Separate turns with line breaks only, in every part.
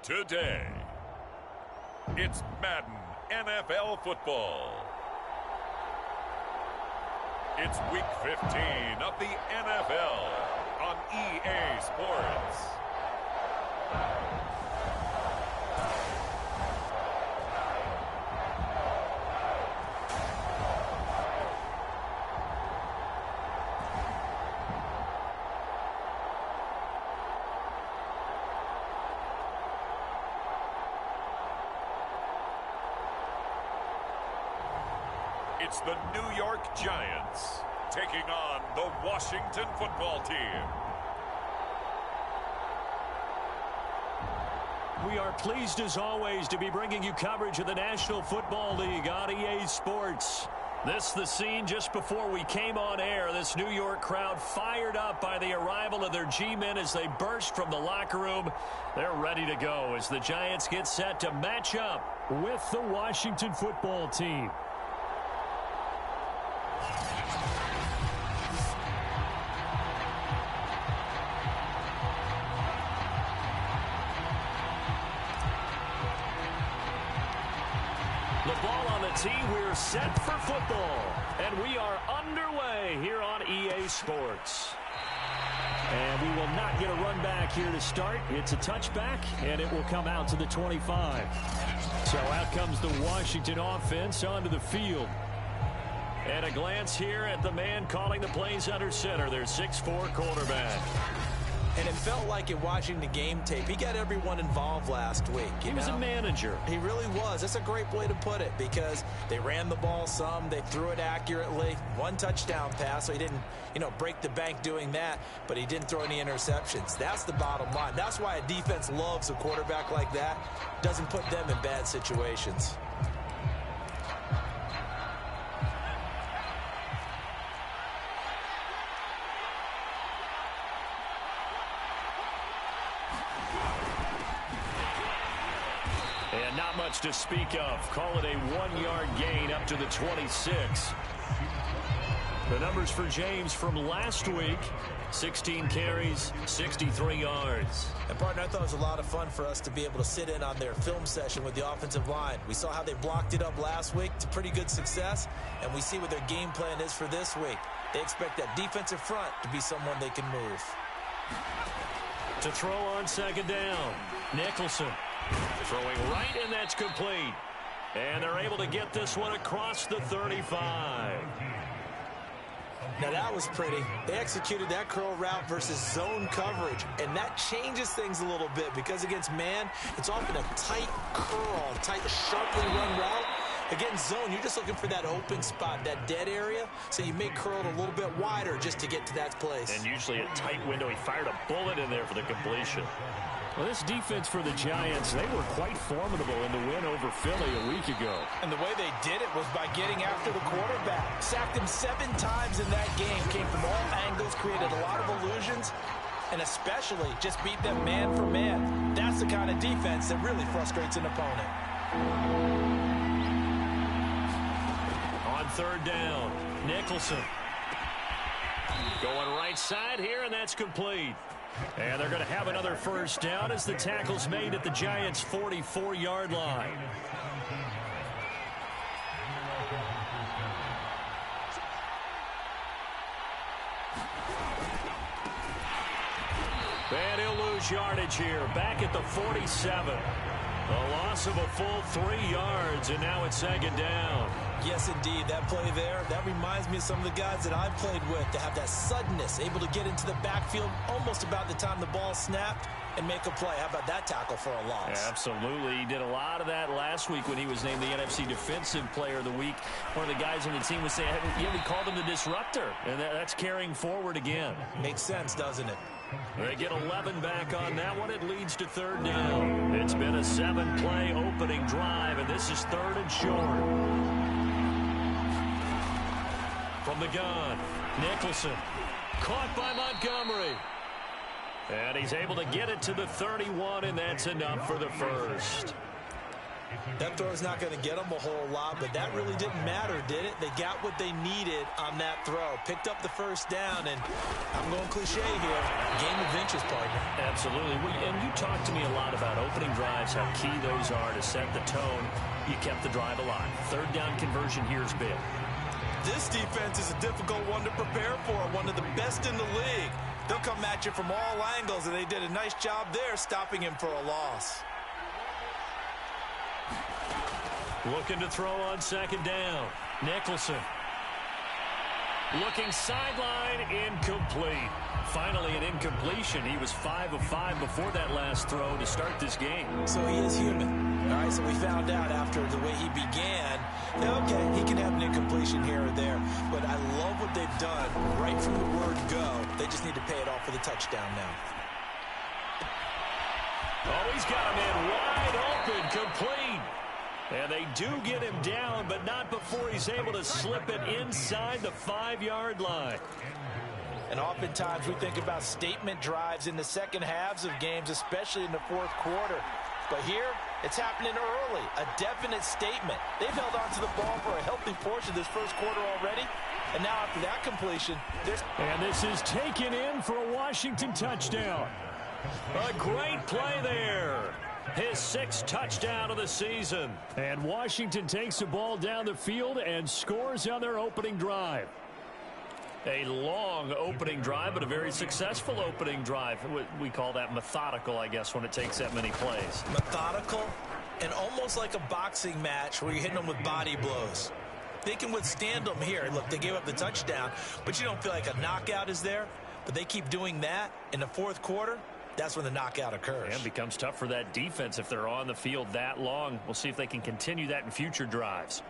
Today, it's Madden NFL football. It's week 15 of the NFL on EA Sports. It's the New York Giants taking on the Washington football team.
We are pleased as always to be bringing you coverage of the National Football League on EA Sports. This the scene just before we came on air. This New York crowd fired up by the arrival of their G-men as they burst from the locker room. They're ready to go as the Giants get set to match up with the Washington football team. We're set for football, and we are underway here on EA Sports. And we will not get a run back here to start. It's a touchback, and it will come out to the 25. So out comes the Washington offense onto the field. And a glance here at the man calling the plays under center, their 6'4" quarterback.
And it felt like in watching the game tape, he got everyone involved last week.
He was a manager.
He really was. That's a great way to put it because they ran the ball some. They threw it accurately. One touchdown pass, so he didn't, break the bank doing that, but he didn't throw any interceptions. That's the bottom line. That's why a defense loves a quarterback like that. Doesn't put them in bad situations.
And not much to speak of. Call it a 1-yard gain up to the 26. The numbers for James from last week, 16 carries, 63 yards.
And, partner, I thought it was a lot of fun for us to be able to sit in on their film session with the offensive line. We saw how they blocked it up last week to pretty good success, and we see what their game plan is for this week. They expect that defensive front to be someone they can move.
To throw on second down, Nicholson. Throwing right, and that's complete. And they're able to get this one across the 35.
Now, that was pretty. They executed that curl route versus zone coverage, and that changes things a little bit because against man, it's often a tight curl, tight, sharply run route. Against zone, you're just looking for that open spot, that dead area, so you may curl it a little bit wider just to get to that place.
And usually a tight window. He fired a bullet in there for the completion. Well, this defense for the Giants, they were quite formidable in the win over Philly a week ago.
And the way they did it was by getting after the quarterback. Sacked him 7 times in that game. Came from all angles, created a lot of illusions, and especially just beat them man for man. That's the kind of defense that really frustrates an opponent.
On third down, Nicholson. Going right side here, and that's complete. And they're going to have another first down as the tackle's made at the Giants' 44-yard line. And he'll lose yardage here, back at the 47. A loss of a full 3 yards, and now it's second down.
Yes, indeed. That play there, that reminds me of some of the guys that I've played with to have that suddenness, able to get into the backfield almost about the time the ball snapped and make a play. How about that tackle for a loss?
Yeah, absolutely. He did a lot of that last week when he was named the NFC Defensive Player of the Week. One of the guys on the team was saying, yeah, we called him the disruptor, and that's carrying forward again.
Makes sense, doesn't it?
They get 11 back on that one. It leads to third down. It's been a 7-play opening drive, and this is third and short. From the gun, Nicholson. Caught by Montgomery. And he's able to get it to the 31, and that's enough for the first.
That throw is not going to get them a whole lot, but that really didn't matter, did it? They got what they needed on that throw. Picked up the first down, and I'm going cliche here. Game of inches, partner.
Absolutely. And you talked to me a lot about opening drives, how key those are to set the tone. You kept the drive alive. Third down conversion here is big.
This defense is a difficult one to prepare for, one of the best in the league. They'll come at you from all angles, and they did a nice job there stopping him for a loss.
Looking to throw on second down. Nicholson. Looking sideline, incomplete. Finally an incompletion. He was 5 of 5 before that last throw to start this game.
So he is human. All right, so we found out after the way he began, okay, he can have an incompletion here or there, but I love what they've done right from the word go. They just need to pay it off for the touchdown now.
Oh, he's got him in wide open, complete. And they do get him down, but not before he's able to slip it inside the 5-yard line.
And oftentimes we think about statement drives in the second halves of games, especially in the fourth quarter. But here, it's happening early, a definite statement. They've held on to the ball for a healthy portion of this first quarter already. And now after that completion,
and this is taken in for a Washington touchdown. A great play there. His 6th touchdown of the season. And Washington takes the ball down the field and scores on their opening drive. A long opening drive, but a very successful opening drive. We call that methodical, I guess, when it takes that many plays.
Methodical and almost like a boxing match where you're hitting them with body blows. They can withstand them here. Look, they gave up the touchdown, but you don't feel like a knockout is there. But they keep doing that in the fourth quarter. That's when the knockout occurs.
And becomes tough for that defense if they're on the field that long. We'll see if they can continue that in future drives.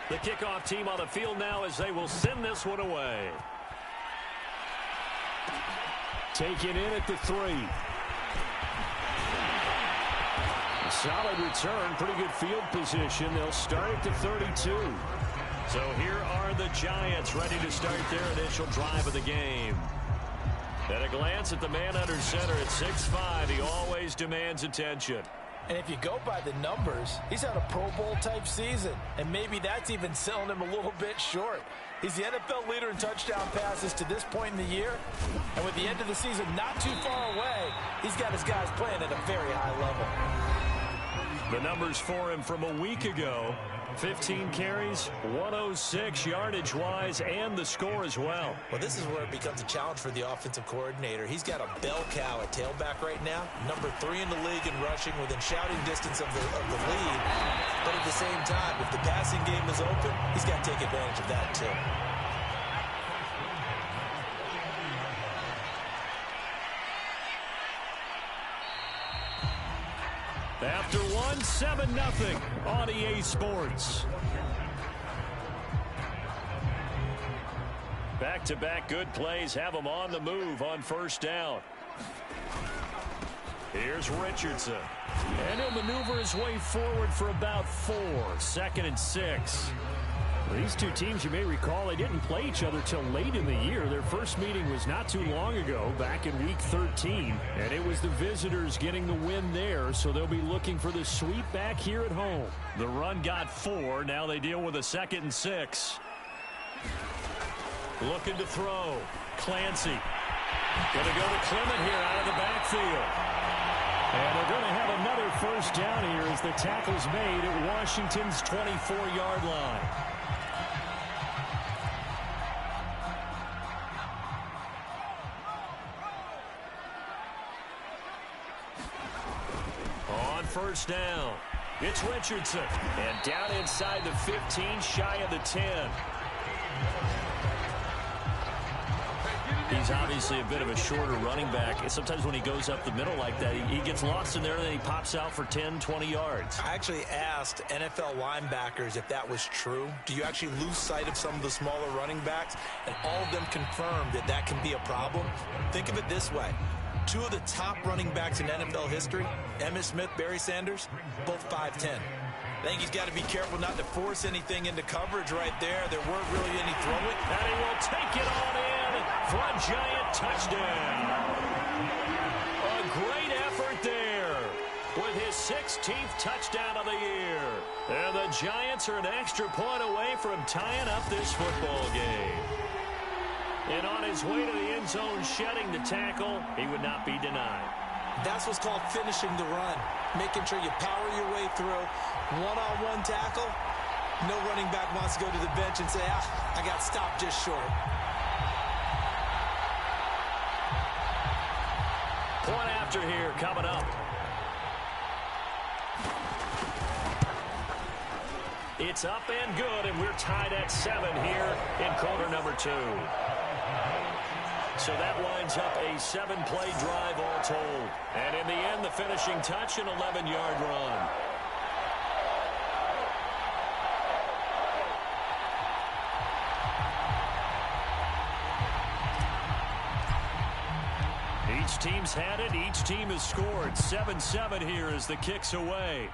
The kickoff team on the field now as they will send this one away. Taken in at the 3. Solid return, pretty good field position. They'll start at the 32. So here are the Giants ready to start their initial drive of the game. At a glance at the man under center at 6'5", he always demands attention.
And if you go by the numbers, he's had a Pro Bowl type season. And maybe that's even selling him a little bit short. He's the NFL leader in touchdown passes to this point in the year. And with the end of the season not too far away, he's got his guys playing at a very high level.
The numbers for him from a week ago. 15 carries, 106 yardage-wise, and the score as well.
Well, this is where it becomes a challenge for the offensive coordinator. He's got a bell cow at tailback right now, number 3 in the league in rushing, within shouting distance of the lead. But at the same time, if the passing game is open, he's got to take advantage of that too.
After 7-0 on EA Sports. Back-to-back good plays have them on the move on first down. Here's Richardson. And he'll maneuver his way forward for about 4. 2nd and 6. These two teams, you may recall, they didn't play each other till late in the year. Their first meeting was not too long ago, back in Week 13. And it was the visitors getting the win there, so they'll be looking for the sweep back here at home. The run got 4. Now they deal with a 2nd and 6. Looking to throw. Clancy. Going to go to Clement here out of the backfield. And they're going to have another first down here as the tackle's made at Washington's 24-yard line. On first down, it's Richardson. And down inside the 15, shy of the 10. He's obviously a bit of a shorter running back. Sometimes when he goes up the middle like that, he gets lost in there, and then he pops out for 10, 20 yards.
I actually asked NFL linebackers if that was true. Do you actually lose sight of some of the smaller running backs? And all of them confirmed that that can be a problem. Think of it this way. 2 of the top running backs in NFL history, Emmitt Smith, Barry Sanders, both 5'10". I think he's got to be careful not to force anything into coverage right there. There weren't really any throwing.
And he will take it on in for a Giant touchdown. A great effort there with his 16th touchdown of the year. And the Giants are an extra point away from tying up this football game. And on his way to the end zone, shedding the tackle, he would not be denied.
That's what's called finishing the run. Making sure you power your way through. One-on-one tackle. No running back wants to go to the bench and say, I got stopped just short.
Point after here coming up. It's up and good, and we're tied at 7 here in quarter number 2. So that lines up a 7-play drive all told. And in the end, the finishing touch, an 11-yard run. Each team's had it. Each team has scored. 7-7 here as the kick's away.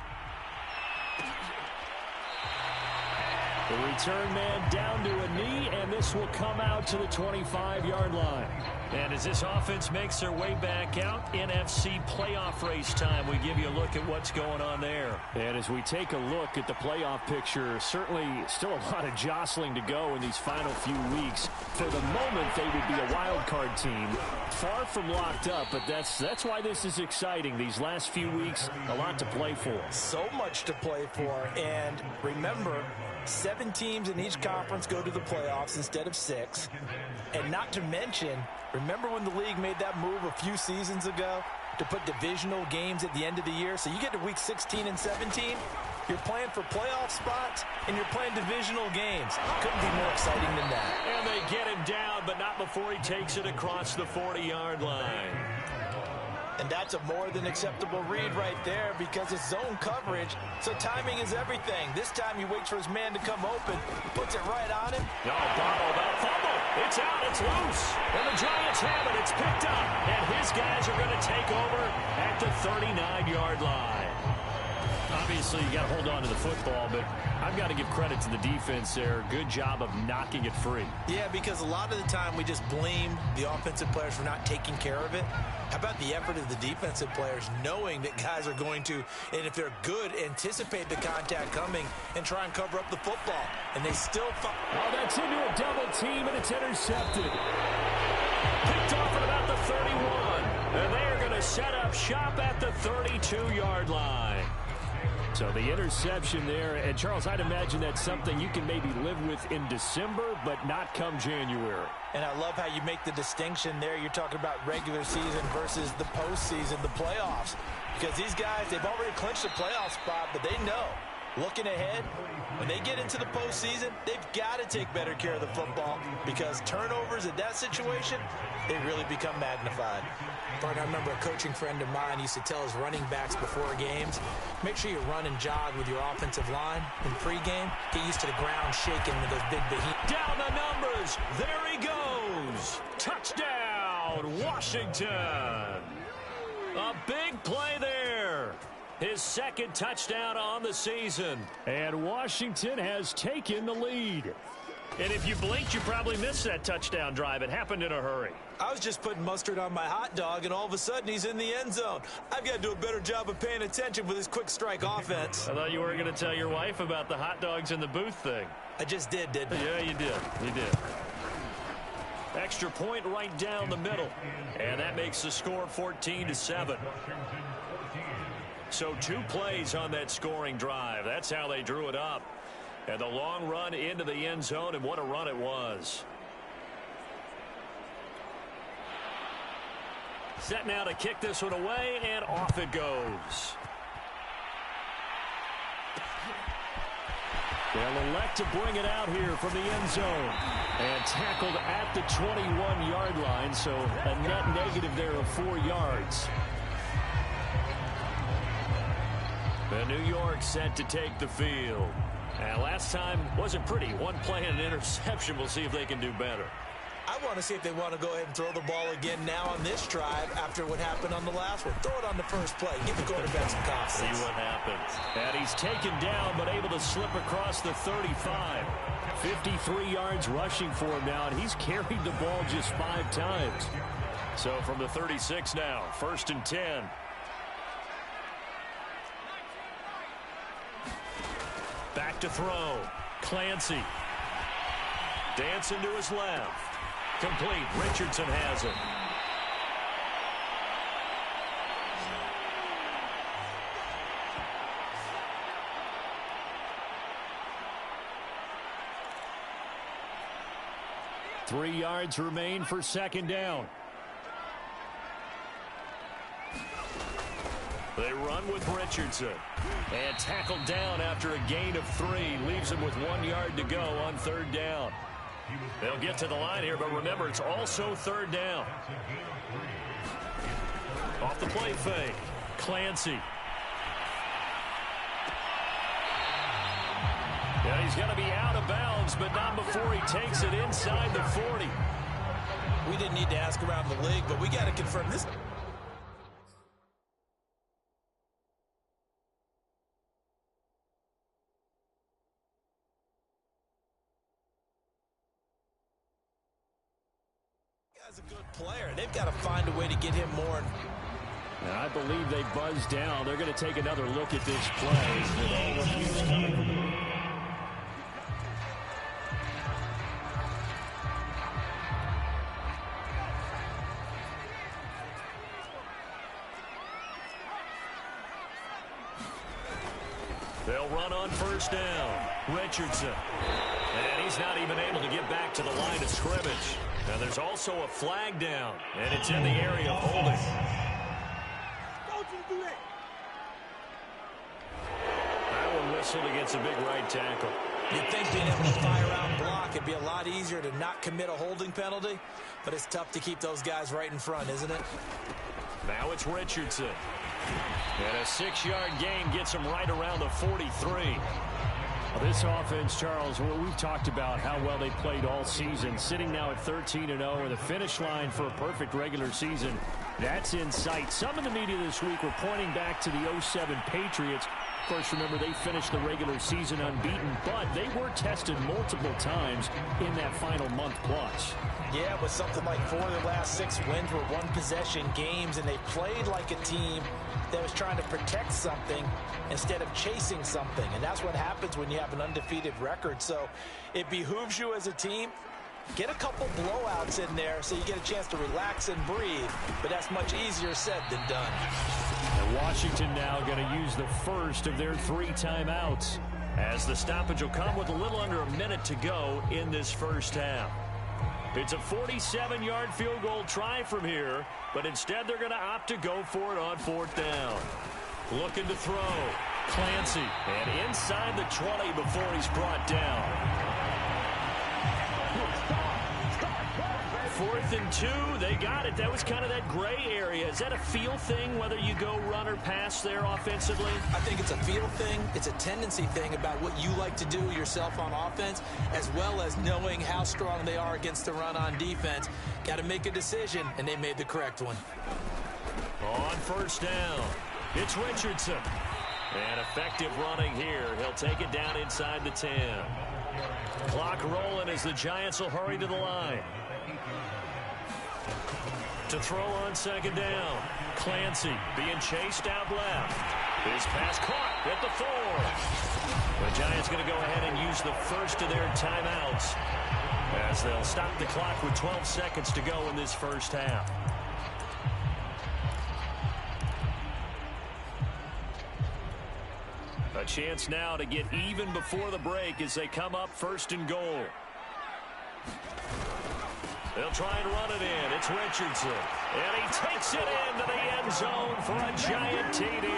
The return man down to a knee, and this will come out to the 25-yard line. And as this offense makes their way back out, NFC playoff race time, we give you a look at what's going on there.
And as we take a look at the playoff picture, certainly still a lot of jostling to go in these final few weeks. For the moment, they would be a wild card team, far from locked up, but that's why this is exciting. These last few weeks, a lot to play for.
So much to play for, and remember, 7 teams in each conference go to the playoffs instead of 6. And not to mention, remember when the league made that move a few seasons ago to put divisional games at the end of the year? So you get to week 16 and 17, you're playing for playoff spots, and you're playing divisional games. Couldn't be more exciting than that.
And they get him down, but not before he takes it across the 40-yard line.
And that's a more than acceptable read right there because it's zone coverage, so timing is everything. This time he waits for his man to come open, puts it right on him.
No, bobble, that fumble. It's out, it's loose. And the Giants have it, it's picked up. And his guys are going to take over at the 39-yard line. Obviously, you got to hold on to the football, but I've got to give credit to the defense there. Good job of knocking it free.
Yeah, because a lot of the time we just blame the offensive players for not taking care of it. How about the effort of the defensive players knowing that guys are going to, and if they're good, anticipate the contact coming and try and cover up the football. And they still...
Oh, that's into a double team, and it's intercepted.
Picked off at about the 31. And they are going to set up shop at the 32-yard line.
So the interception there, and Charles, I'd imagine that's something you can maybe live with in December, but not come January.
And I love how you make the distinction there. You're talking about regular season versus the postseason, the playoffs. Because these guys, they've already clinched a playoff spot, but they know, looking ahead, when they get into the postseason, they've got to take better care of the football because turnovers in that situation, they really become magnified. I remember a coaching friend of mine used to tell his running backs before games, make sure you run and jog with your offensive line in pregame. Get used to the ground shaking with those big behemoths.
Down the numbers. There he goes. Touchdown, Washington. A big play there. His second touchdown on the season.
And Washington has taken the lead.
And if you blinked, you probably missed that touchdown drive. It happened in a hurry.
I was just putting mustard on my hot dog, and all of a sudden he's in the end zone. I've got to do a better job of paying attention with his quick strike offense.
I thought you were going to tell your wife about the hot dogs in the booth thing.
I just didn't I?
Yeah, you did. You did. Extra point right down the middle. And that makes the score 14-7. So 2 plays on that scoring drive. That's how they drew it up. And the long run into the end zone, and what a run it was. Set now to kick this one away, and off it goes.
They'll elect to bring it out here from the end zone. And tackled at the 21-yard line, so a net negative there of 4 yards.
The New York set to take the field. And last time wasn't pretty. 1 play and an interception. We'll see if they can do better.
I want to see if they want to go ahead and throw the ball again now on this drive after what happened on the last one. Throw it on the first play. Give the quarterback some confidence.
See what happens. And he's taken down but able to slip across the 35.
53 yards rushing for him now, and he's carried the ball just 5 times.
So from the 36 now, 1st and 10. to throw. Clancy. Dancing to his left. Complete. Richardson has it.
Three yards remain for second down.
They run with Richardson. And tackled down after a gain of 3. Leaves him with 1 yard to go on third down. They'll get to the line here, but remember, it's also third down. Off the play fake. Clancy. Yeah, he's going to be out of bounds, but not before he takes it inside the 40.
We didn't need to ask around the league, but we got to confirm this. Guy's a good player. They've got to find a way to get him more.
And I believe they buzzed down. They're going to take another look at this play. With all the views coming.
They'll run on first down. Richardson. And he's not even able to get back to the line of scrimmage. Now there's also a flag down, and it's in the area of holding. That one whistled against a big right tackle.
You'd think being able to fire out block, it'd be a lot easier to not commit a holding penalty, but it's tough to keep those guys right in front, isn't it?
Now it's Richardson. And a 6-yard gain gets him right around the 43.
This offense, Charles, we've talked about how well they played all season. Sitting now at 13-0, or the finish line for a perfect regular season. That's in sight. Some in the media this week were pointing back to the 07 Patriots. Of course, remember, they finished the regular season unbeaten, but they were tested multiple times in that final month plus.
Yeah, with something like 4 of the last 6 wins were one-possession games, and they played like a team that was trying to protect something instead of chasing something. And that's what happens when you have an undefeated record. So it behooves you as a team, get a couple blowouts in there so you get a chance to relax and breathe. But that's much easier said than done.
And Washington now going to use the first of their 3 timeouts,
as the stoppage will come with a little under a minute to go in this first half. It's a 47-yard field goal try from here, but instead they're going to opt to go for it on 4th down. Looking to throw. Clancy. And inside the 20 before he's brought down. 4th and 2. They got it. That was kind of that gray area. Is that a feel thing, whether you go run or pass there offensively?
I think it's a feel thing. It's a tendency thing about what you like to do yourself on offense, as well as knowing how strong they are against the run on defense. Got to make a decision, and they made the correct one.
On first down, it's Richardson. And effective running here. He'll take it down inside the 10. Clock rolling as the Giants will hurry to the line. To throw on second down. Clancy being chased out left. His pass caught at the 4. The Giants going to go ahead and use the first of their timeouts, as they'll stop the clock with 12 seconds to go in this first half. A chance now to get even before the break as they come up 1st and goal. They'll try and run it in. It's Richardson. And he takes it into the end zone for a giant TD.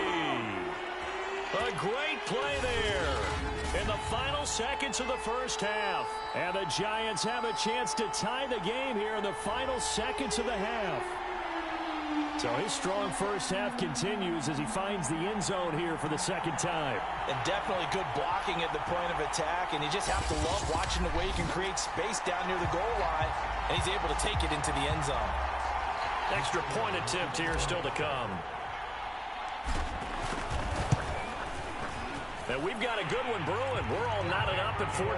A great play there in the final seconds of the first half.
And the Giants have a chance to tie the game here in the final seconds of the half. So his strong first half continues as he finds the end zone here for the second time.
And definitely good blocking at the point of attack, and you just have to love watching the way he can create space down near the goal line, and he's able to take it into the end zone.
Extra point attempt here still to come. And we've got a good one brewing. We're all knotted up at 14.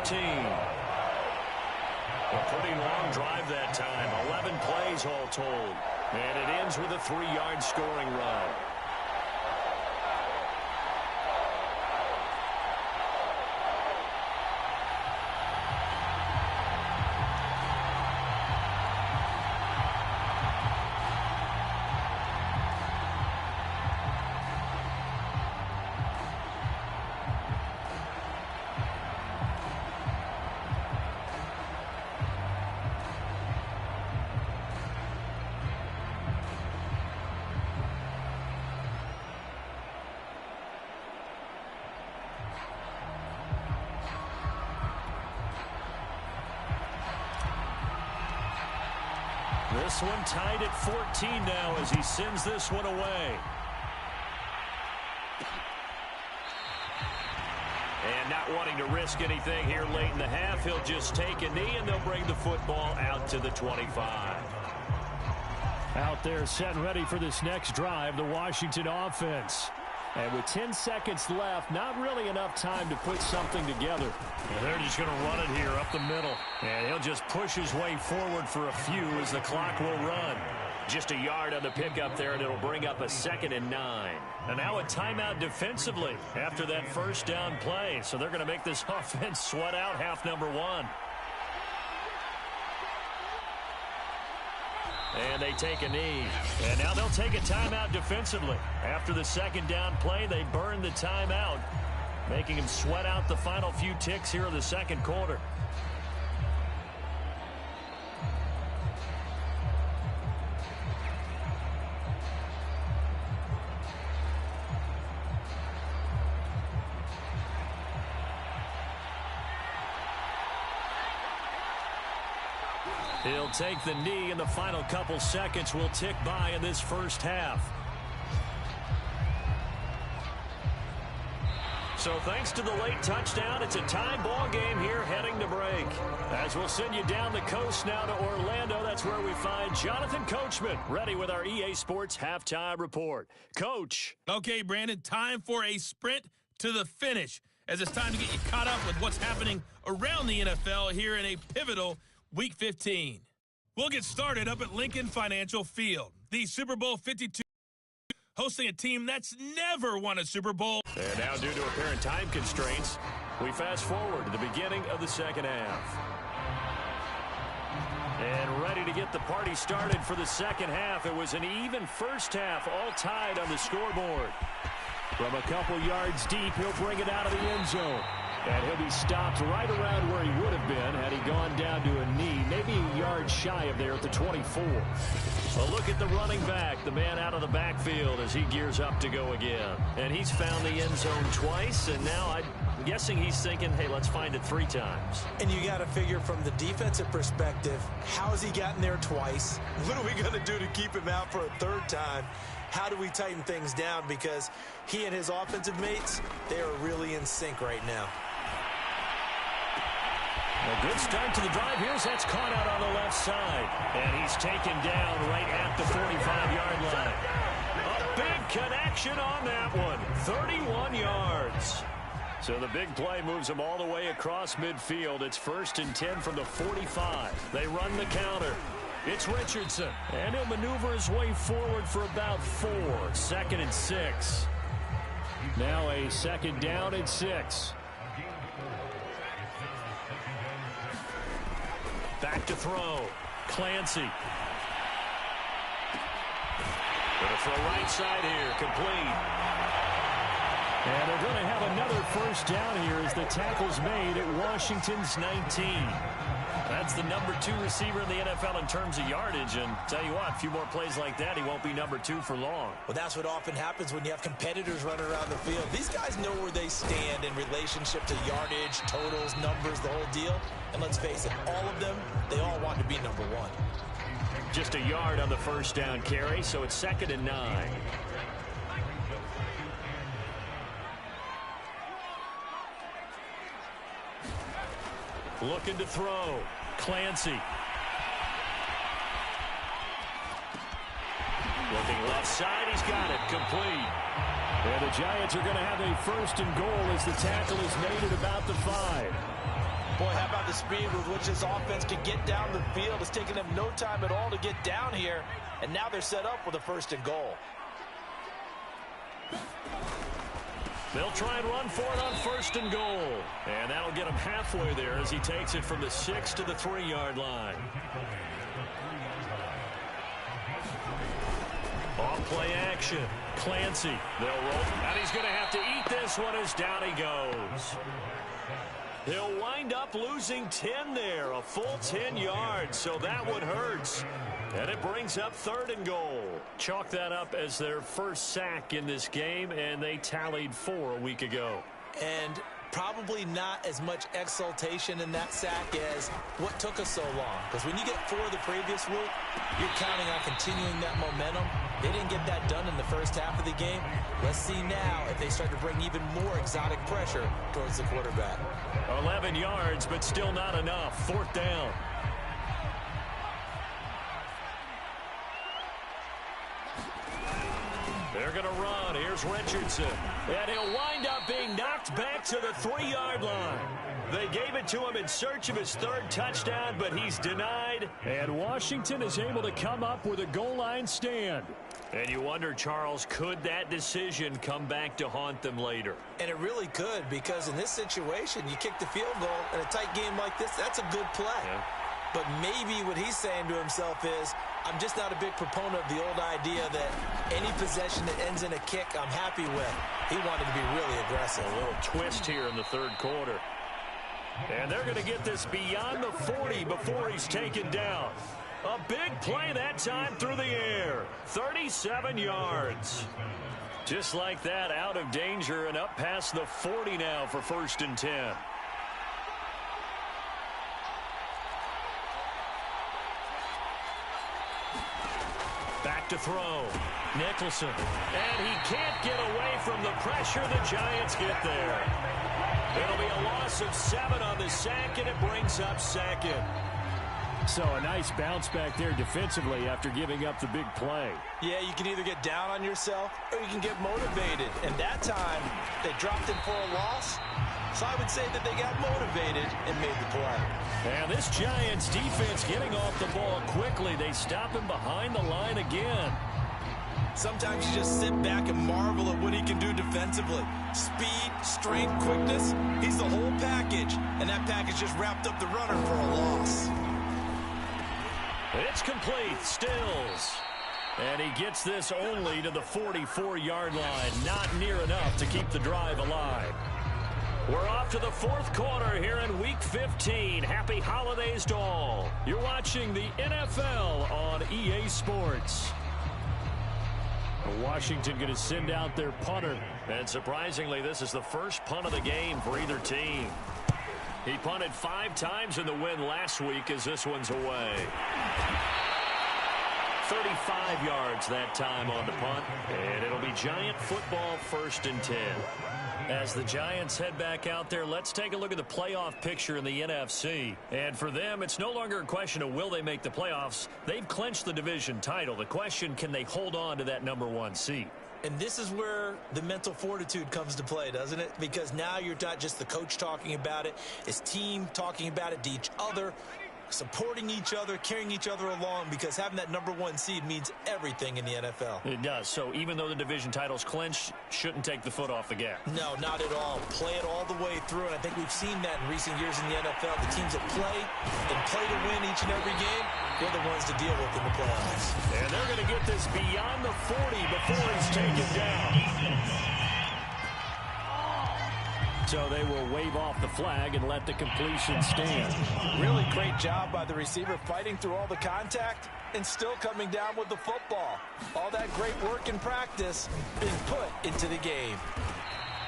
A pretty long drive that time. 11 plays all told. And it ends with a 3-yard scoring run. This one tied at 14 now as he sends this one away. And not wanting to risk anything here late in the half, he'll just take a knee, and they'll bring the football out to the 25.
Out there set and ready for this next drive, the Washington offense. And with 10 seconds left, not really enough time to put something together.
And they're just going to run it here up the middle. And he'll just push his way forward for a few as the clock will run. Just a yard on the pickup there, and it'll bring up a 2nd and 9. And now a timeout defensively after that first down play. So they're going to make this offense sweat out half number 1. And they take a knee. And now they'll take a timeout defensively. After the second down play, they burn the timeout, making him sweat out the final few ticks here in the second quarter. He'll take the knee, and the final couple seconds will tick by in this first half. So thanks to the late touchdown, it's a tie ball game here heading to break. As we'll send you down the coast now to Orlando, that's where we find Jonathan Coachman, ready with our EA Sports Halftime Report. Coach.
Okay, Brandon, time for a sprint to the finish, as it's time to get you caught up with what's happening around the NFL here in a pivotal Week 15. We'll get started up at Lincoln Financial Field. The Super Bowl 52 hosting a team that's never won a Super Bowl.
And now, due to apparent time constraints, we fast forward to the beginning of the second half. And ready to get the party started for the second half. It was an even first half, all tied on the scoreboard. From a couple yards deep, he'll bring it out of the end zone. And he'll be stopped right around where he would have been had he gone down to a knee, maybe a yard shy of there at the 24. A look at the running back, the man out of the backfield as he gears up to go again. And he's found the end zone twice, and now I'm guessing he's thinking, hey, let's find it 3 times.
And you got to figure from the defensive perspective, how's he gotten there twice? What are we going to do to keep him out for a 3rd time? How do we tighten things down? Because he and his offensive mates, they are really in sync right now.
A good start to the drive here as that's caught out on the left side. And he's taken down right at the 45-yard line. A big connection on that one. 31 yards. So the big play moves him all the way across midfield. It's 1st and 10 from the 45. They run the counter. It's Richardson. And he'll maneuver his way forward for about 4. 2nd and 6.
Now a 2nd down and 6.
Back to throw. Clancy. Gonna throw right side here. Complete.
And they're going to have another first down here as the tackle's made at Washington's 19.
That's the number 2 receiver in the NFL in terms of yardage. And tell you what, a few more plays like that, he won't be number 2 for long.
Well, that's what often happens when you have competitors running around the field. These guys know where they stand in relationship to yardage, totals, numbers, the whole deal. And let's face it, all of them, they all want to be number 1.
Just a yard on the first down carry, so it's 2nd and 9. Looking to throw. Clancy. Looking left side. He's got it. Complete.
And the Giants are going to have a 1st and goal as the tackle is made at about the 5.
Boy, how about the speed with which this offense can get down the field? It's taken them no time at all to get down here. And now they're set up with a 1st and goal.
They'll try and run for it on 1st and goal. And that'll get him halfway there as he takes it from the 6 to the 3-yard line. Off play action. Clancy. They'll roll. And he's going to have to eat this one as down he goes. He'll wind up losing 10 there, a full 10 yards, so that one hurts. And it brings up 3rd and goal. Chalk that up as their first sack in this game, and they tallied 4 a week ago.
And probably not as much exultation in that sack as what took us so long. Because when you get 4 the previous week, you're counting on continuing that momentum. They didn't get that done in the first half of the game. Let's see now if they start to bring even more exotic pressure towards the quarterback.
11 yards, but still not enough. 4th down. They're going to run. Here's Richardson. And he'll wind up being knocked back to the 3-yard line. They gave it to him in search of his 3rd touchdown, but he's denied.
And Washington is able to come up with a goal line stand.
And you wonder, Charles, could that decision come back to haunt them later?
And it really could, because in this situation, you kick the field goal in a tight game like this, that's a good play.
Yeah.
But maybe what he's saying to himself is, I'm just not a big proponent of the old idea that any possession that ends in a kick I'm happy with. He wanted to be really aggressive.
A little twist here in the 3rd quarter. And they're going to get this beyond the 40 before he's taken down. A big play that time through the air. 37 yards. Just like that, out of danger and up past the 40 now for 1st and 10. Back to throw. Nicholson. And he can't get away from the pressure. The Giants get there. It'll be a loss of 7 on the sack, and it brings up 2nd.
So a nice bounce back there defensively after giving up the big play.
Yeah, you can either get down on yourself or you can get motivated. And that time, they dropped him for a loss. So I would say that they got motivated and made the play.
And this Giants defense getting off the ball quickly. They stop him behind the line again.
Sometimes you just sit back and marvel at what he can do defensively. Speed, strength, quickness, he's the whole package. And that package just wrapped up the runner for a loss.
It's complete. Stills. And he gets this only to the 44-yard line. Not near enough to keep the drive alive. We're off to the 4th quarter here in Week 15. Happy holidays to all. You're watching the NFL on EA Sports.
Washington going to send out their punter.
And surprisingly, this is the first punt of the game for either team. He punted 5 times in the win last week as this one's away. 35 yards that time on the punt. And it'll be Giant football, 1st and 10. As the Giants head back out there, let's take a look at the playoff picture in the NFC. And for them, it's no longer a question of will they make the playoffs. They've clinched the division title. The question, can they hold on to that #1 seed?
And this is where the mental fortitude comes to play, doesn't it? Because now you're not just the coach talking about it, his team talking about it to each other, supporting each other, carrying each other along, because having that #1 seed means everything in the NFL.
It does. So even though the division title's clinched, shouldn't take the foot off the gas.
No, not at all. Play it all the way through, and I think we've seen that in recent years in the NFL. The teams that play to win each and every game, they're the ones to deal with in the playoffs.
And they're going to get this beyond the 40 before he's taken down.
So they will wave off the flag and let the completion stand.
Really great job by the receiver fighting through all the contact and still coming down with the football. All that great work in practice being put into the game.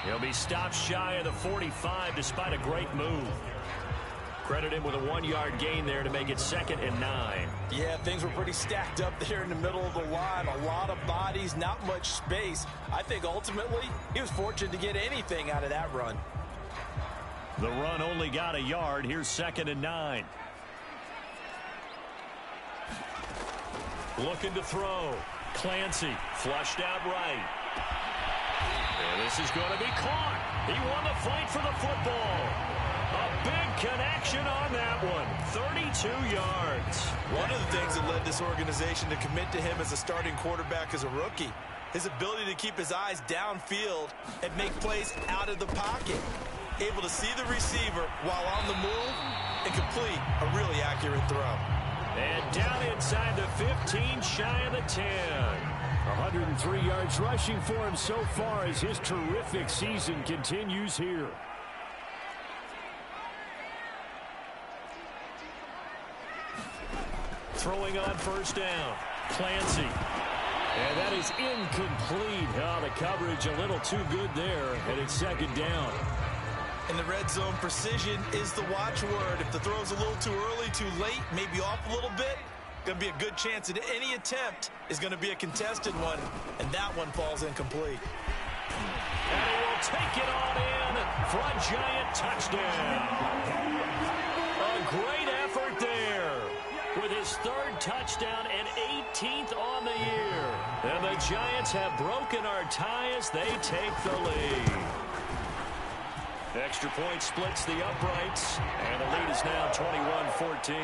He'll be stopped shy of the 45 despite a great move. Credit him with a 1-yard gain there to make it 2nd and 9.
Yeah, things were pretty stacked up there in the middle of the line. A lot of bodies, not much space. I think ultimately he was fortunate to get anything out of that run.
The run only got a yard. Here's 2nd and 9. Looking to throw. Clancy flushed out right. And this is going to be caught. He won the fight for the football. A big connection on that one. 32 yards.
One of the things that led this organization to commit to him as a starting quarterback as a rookie, his ability to keep his eyes downfield and make plays out of the pocket. Able to see the receiver while on the move and complete a really accurate throw.
And down inside the 15, shy of the 10.
103 yards rushing for him so far as his terrific season continues here.
Throwing on 1st down. Clancy.
And that is incomplete. Oh, the coverage a little too good there, and it's 2nd down.
In the red zone, precision is the watchword. If the throw's a little too early, too late, maybe off a little bit, going to be a good chance that any attempt is going to be a contested one, and that one falls incomplete.
And he will take it on in for a giant touchdown. A great effort there with his third touchdown and 18th on the year. And the Giants have broken our tie as they take the lead. Extra point splits the uprights, and the lead is now 21-14.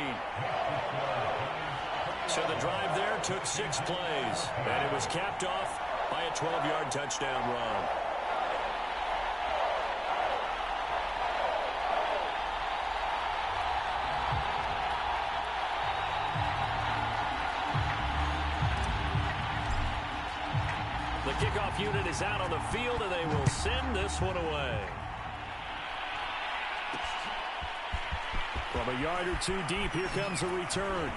So the drive there took 6 plays, and it was capped off by a 12-yard touchdown run. The kickoff unit is out on the field, and they will send this one away. From a yard or two deep, here comes a return.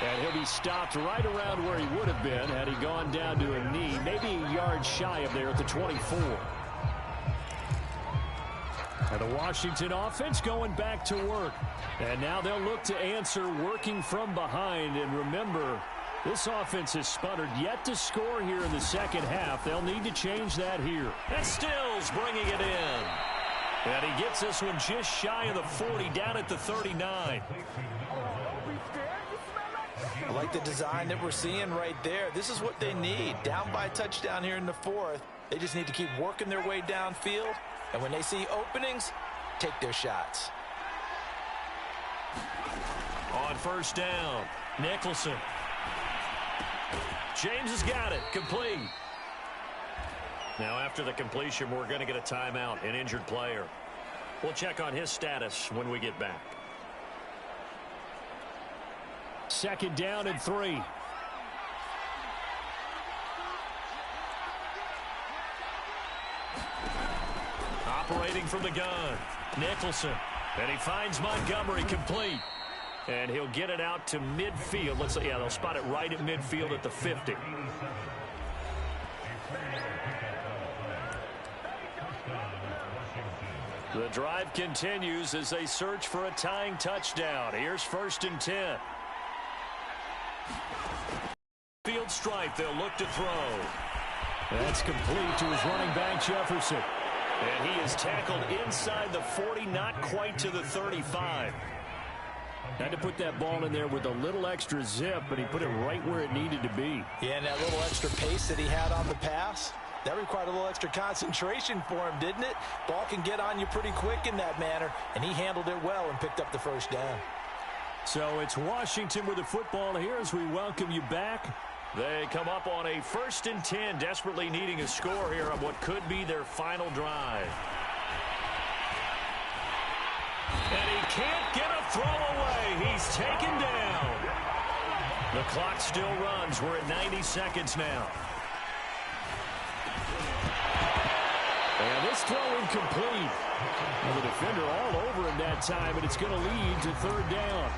And he'll be stopped right around where he would have been had he gone down to a knee, maybe a yard shy of there at the 24. And the Washington offense going back to work. And now they'll look to answer working from behind. And remember, this offense has sputtered yet to score here in the second half. They'll need to change that here. And Stills bringing it in. And he gets this one just shy of the 40, down at the 39.
I like the design that we're seeing right there. This is what they need. Down by a touchdown here in the 4th. They just need to keep working their way downfield. And when they see openings, take their shots.
On first down, Nicholson. James has got it. Complete. Now after the completion, we're going to get a timeout, an injured player. We'll check on his status when we get back.
Second down and 3.
Operating from the gun, Nicholson. And he finds Montgomery complete. And he'll get it out to midfield. Let's say, yeah, they'll spot it right at midfield at the 50. The drive continues as they search for a tying touchdown. Here's 1st and 10. Field stripe, they'll look to throw.
That's complete to his running back, Jefferson.
And he is tackled inside the 40, not quite to the 35.
Had to put that ball in there with a little extra zip, but he put it right where it needed to be.
Yeah, and that little extra pace that he had on the pass, that required a little extra concentration for him, didn't it? Ball can get on you pretty quick in that manner, and he handled it well and picked up the first down.
So it's Washington with the football here as we welcome you back.
They come up on a 1st and 10, desperately needing a score here on what could be their final drive. And he can't get a throw away. He's taken down. The clock still runs. We're at 90 seconds now.
And this throw incomplete. Well, the defender all over him that time, and it's going to lead to 3rd down.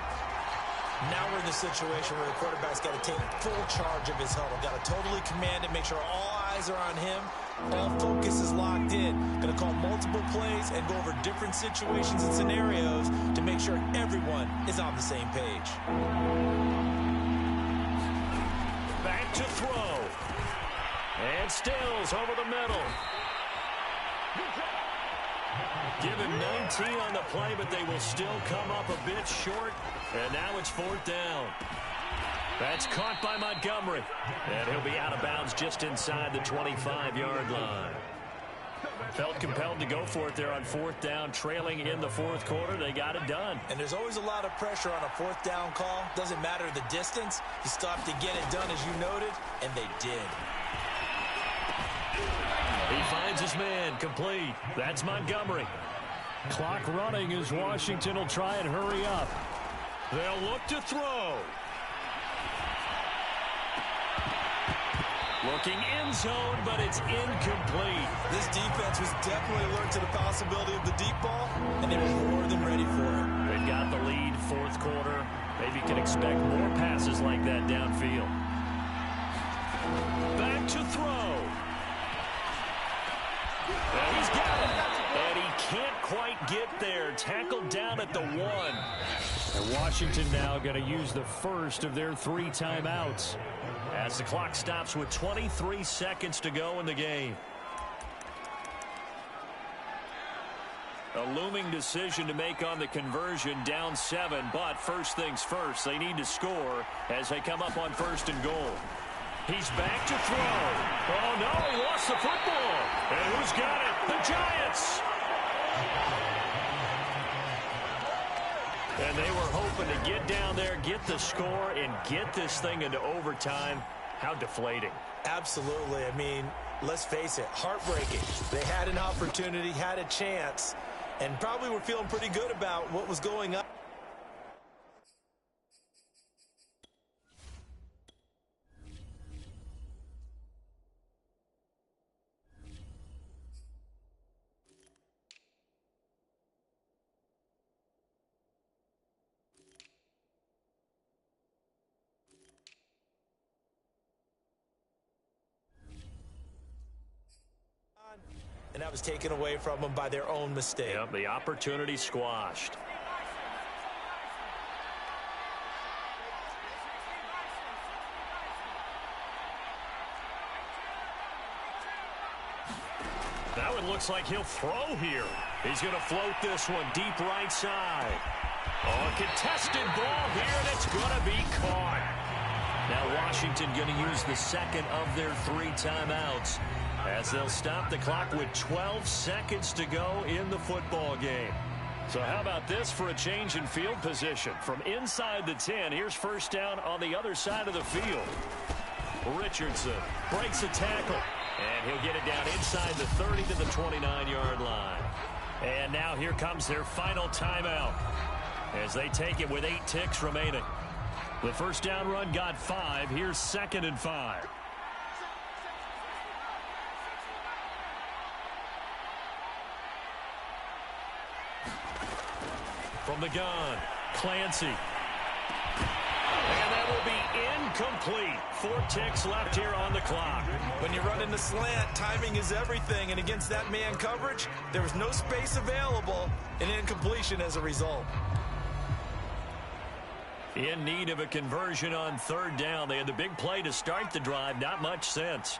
Now we're in the situation where the quarterback's got to take full charge of his huddle. Got to totally command it, make sure all eyes are on him. All focus is locked in. Going to call multiple plays and go over different situations and scenarios to make sure everyone is on the same page.
Back to throw. And Stills over the middle. Give him 19 on the play, but they will still come up a bit short. And now it's 4th down. That's caught by Montgomery. And he'll be out of bounds just inside the 25-yard line. Felt compelled to go for it there on 4th down, trailing in the 4th quarter. They got it done.
And there's always a lot of pressure on a 4th down call. Doesn't matter the distance. You stop to get it done, as you noted, and they did.
He finds his man, complete. That's Montgomery.
Clock running as Washington will try and hurry up.
They'll look to throw. Looking end zone, but it's incomplete.
This defense was definitely alert to the possibility of the deep ball, and they were more than ready for it.
They've got the lead, 4th quarter. Maybe you can expect more passes like that downfield. Back to throw. And he's got it. And he can't quite get there. Tackled down at the 1.
And Washington now going to use the first of their 3 timeouts.
As the clock stops with 23 seconds to go in the game. A looming decision to make on the conversion, down 7, but first things first, they need to score as they come up on 1st and goal. He's back to throw. Oh, no, he lost the football. And who's got it? The Giants. And they were hoping to get down there, get the score, and get this thing into overtime. How deflating.
Absolutely. I mean, let's face it, heartbreaking. They had an opportunity, had a chance, and probably were feeling pretty good about what was going on. And that was taken away from them by their own mistake.
Yep, the opportunity squashed. That one looks like he'll throw here. He's going to float this one deep right side. Oh, a contested ball here, and it's going to be caught. Now Washington going to use the second of their 3 timeouts, as they'll stop the clock with 12 seconds to go in the football game.
So how about this for a change in field position? From inside the 10, here's first down on the other side of the field. Richardson breaks a tackle, and he'll get it down inside the 30 to the 29-yard line. And now here comes their final timeout as they take it with 8 ticks remaining. The first down run got 5. Here's 2nd and 5. From the gun, Clancy. And that will be incomplete. 4 ticks left here on the clock.
When you run in the slant, timing is everything, and against that man coverage, there was no space available, and incompletion as a result.
In need of a conversion on 3rd down. They had the big play to start the drive. Not much sense.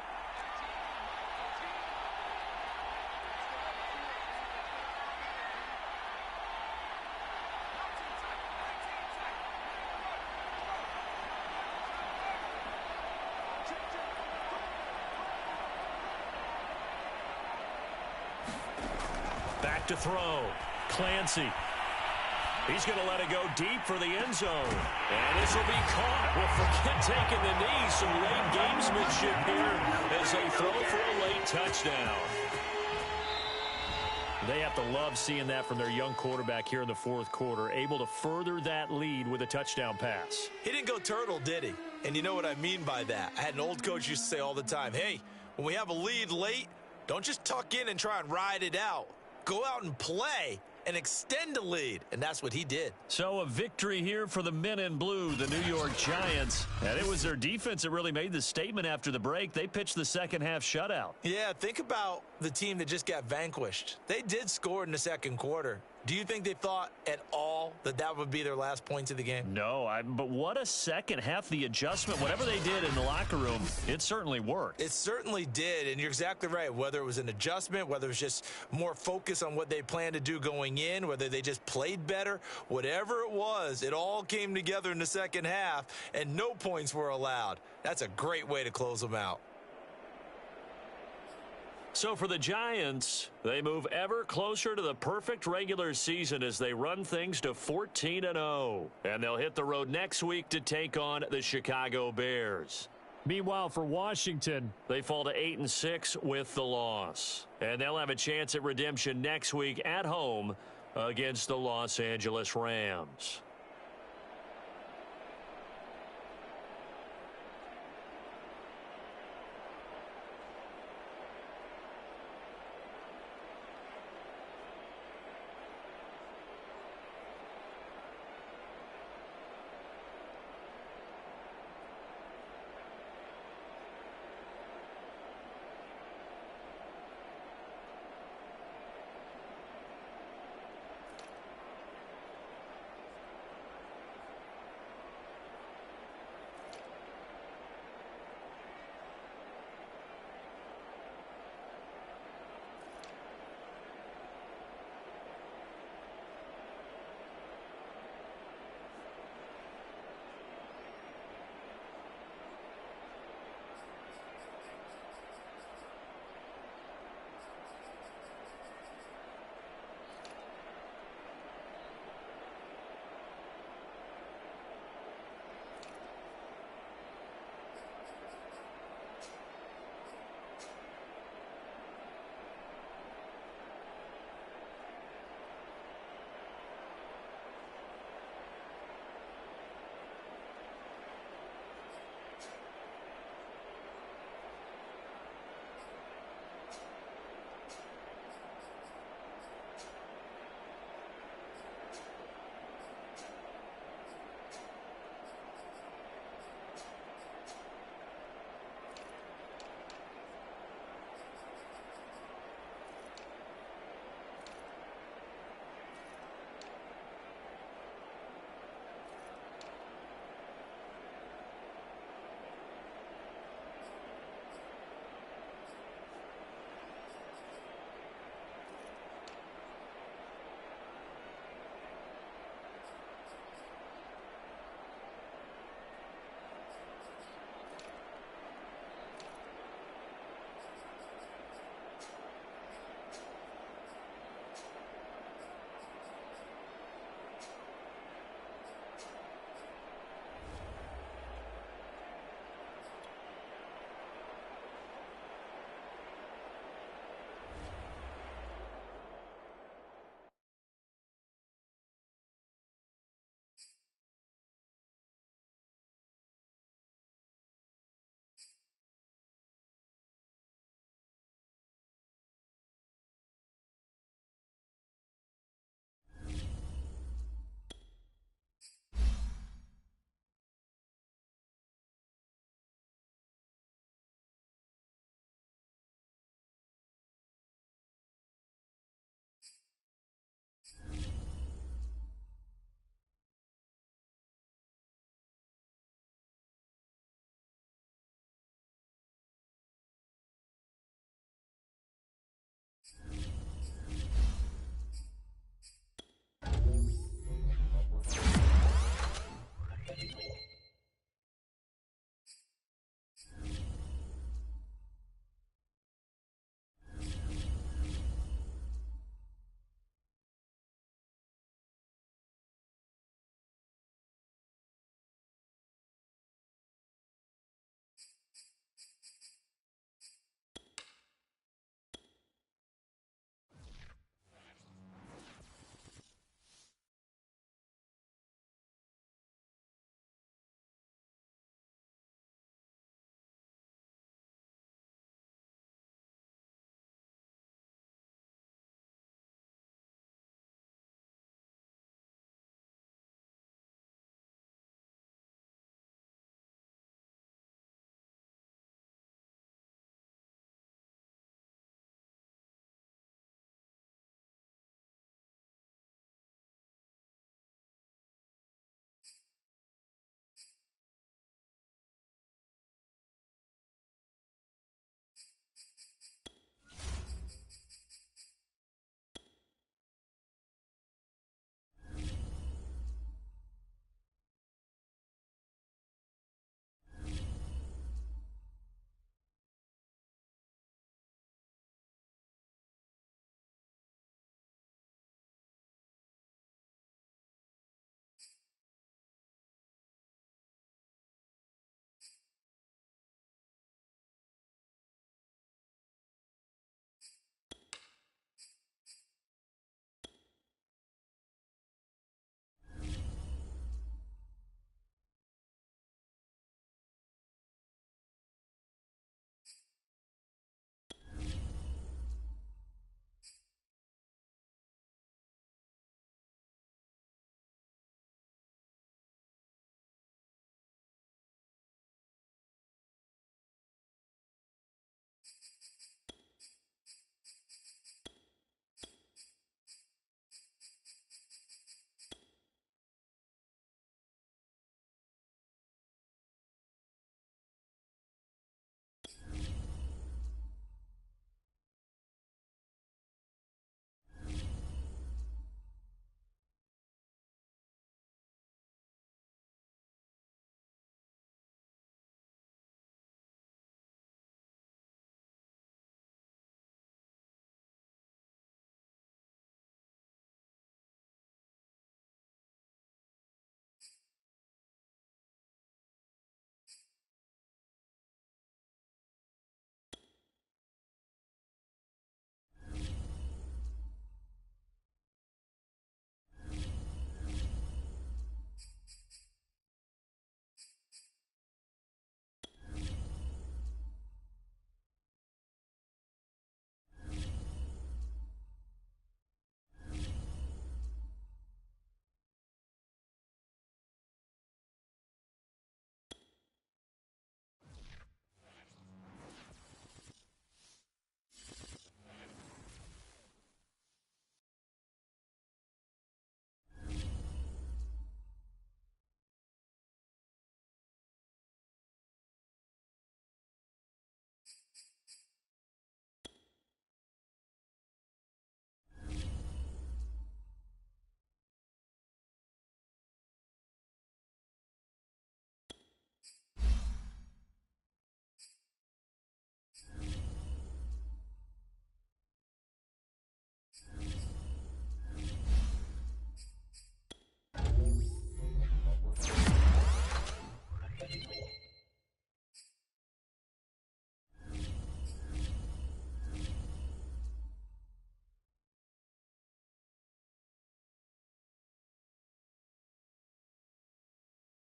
Back to throw. Clancy. He's going to let it go deep for the end zone. And this will be caught. Well, forget taking the knee. Some late gamesmanship here as they throw for a late touchdown. They have to love seeing that from their young quarterback here in the 4th quarter, able to further that lead with a touchdown pass.
He didn't go turtle, did he? And you know what I mean by that. I had an old coach used to say all the time, hey, when we have a lead late, don't just tuck in and try and ride it out. Go out and play and extend the lead, and that's what he did.
So a victory here for the men in blue, the New York Giants. And it was their defense that really made the statement after the break. They pitched the second half shutout.
Yeah, think about the team that just got vanquished. They did score in the 2nd quarter. Do you think they thought at all that that would be their last points of the game?
No, but what a second half. The adjustment, whatever they did in the locker room, it certainly worked.
It certainly did, and you're exactly right. Whether it was an adjustment, whether it was just more focus on what they planned to do going in, whether they just played better, whatever it was, it all came together in the second half, and no points were allowed. That's a great way to close them out.
So for the Giants, they move ever closer to the perfect regular season as they run things to 14-0. And they'll hit the road next week to take on the Chicago Bears.
Meanwhile, for Washington,
they fall to 8-6 with the loss. And they'll have a chance at redemption next week at home against the Los Angeles Rams.